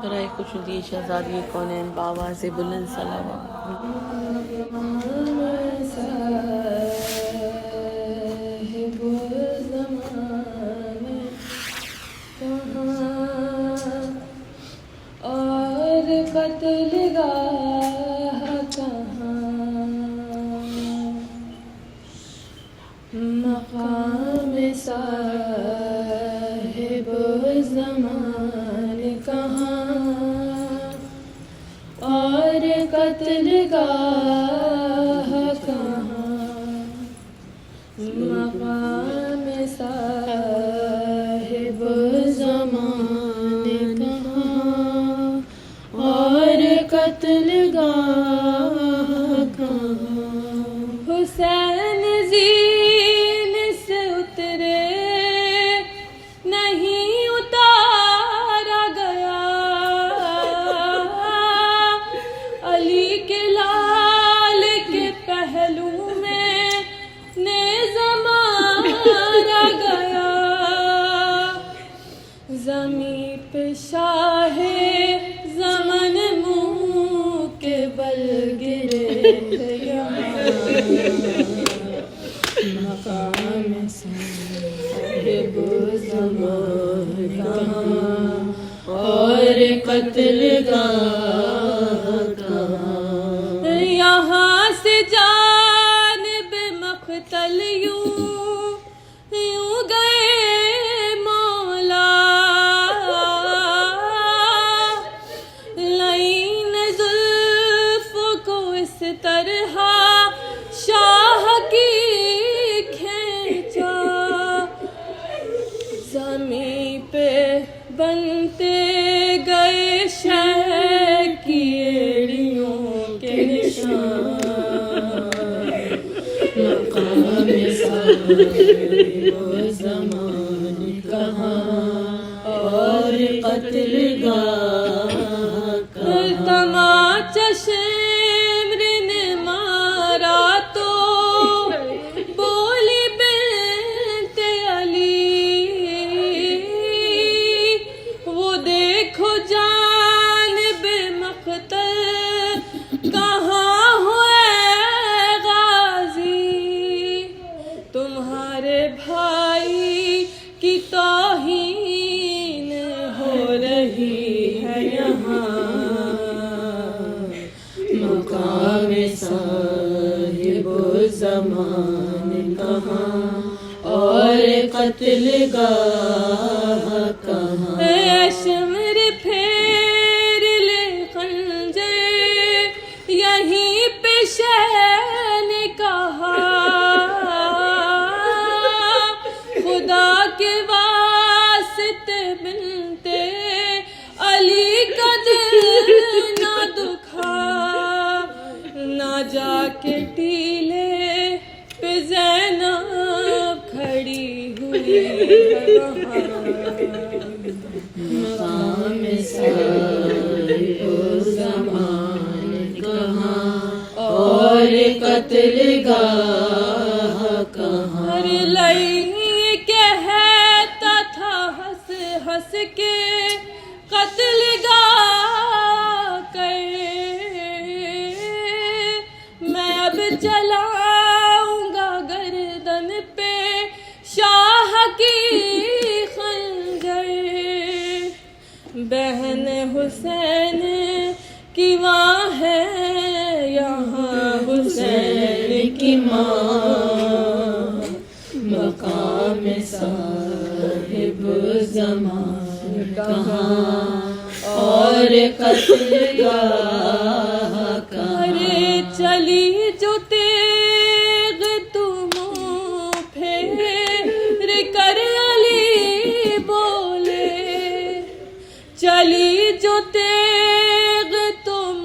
बराए खुश दिए शहजादी कौनैन बाबा से बुलंद सलावा। और कत्लगाह कहाँ, मकाम साहिब ज़मान कहाँ, और कत्लगाह कहाँ, मकाम साहिब ज़मान कहाँ, और कत्लगाह कहाँ। हुसैन ज़ीन से उतरे नहीं उतारा गया, अली के लाल के पहलू में नेज़ा मारा गया। ज़मीं पे शाहे ज़मन मुँह के बल गिरे मकाम साहिब ज़मान कहाँ, और कत्लगाह कहाँ। यहाँ से जानिब मक़तल यूं गए मौला, लाइन ज़ुल्फ़ को इस तरह शाह की खींचा। ज़मीं पे बनते गए शहर की एड़ियों के निशान, मकाम साहिब ज़मान कहाँ, और कत्लगाह कहाँ। तमाचा शेमर ने मारा तो बोली बिन्ते अली, वो देखो जानिब मक़तल कहाँ हुए गाज़ी। तुम्हारे भाई की तौहीन हो रही है यहाँ, मकाम साहिब ज़मान कहाँ, और कत्लगाह कहाँ। शमर फेर ले खंजर यहीं पे शह ने कहा, खुदा के वास्ते बिनते अली का दिल ना दुखा, ना जाके टीले पे ज़ैनब खड़ी हुई है वहाँ, मकाम साहिब ज़मान कहाँ, और कत्लगाह कहाँ। हर लई कहता था हंस हंस के कत्लगाह करे, मैं अब चलाऊंगा गर्दन पे शाह की खंजर। बहन हुसैन की माँ है यहाँ हुसैन की माँ, मकाम साहिब ज़मान कहाँ, और कत्लगाह कहाँ। अरे चली जो तेग तुम फेर कर अली बोले, चली जो तेग तुम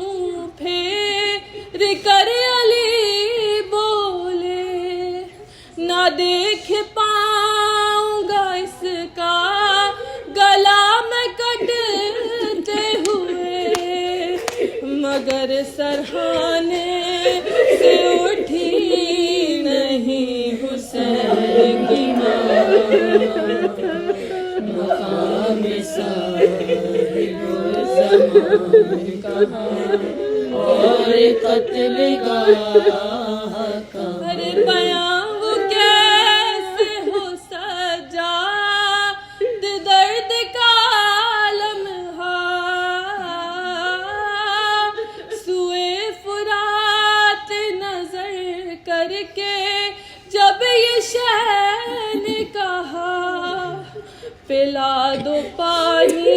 फेर कर अली बोले, ना देख पाऊंगा इसका गला में कटते हुए, मगर सरहाने से उठी नहीं हुसैन की माँ, मकाम साहिब ज़माने कहाँ और कत्लगाह कहाँ। अरे बयां वो कैसे हो सजा दर्द का लम्हा सुए फुरात नजर करके जब ये शहर ने कहा पिला दो पानी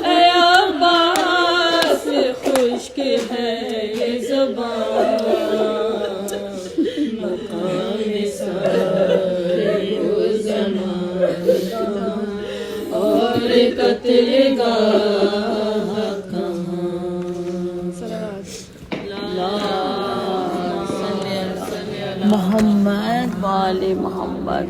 ऐ अब्बास खुश्क है ये ज़बान मकाम साहिब ज़माने कहाँ और कत्लगाह कहाँ। मोहम्मद वाले मोहम्मद।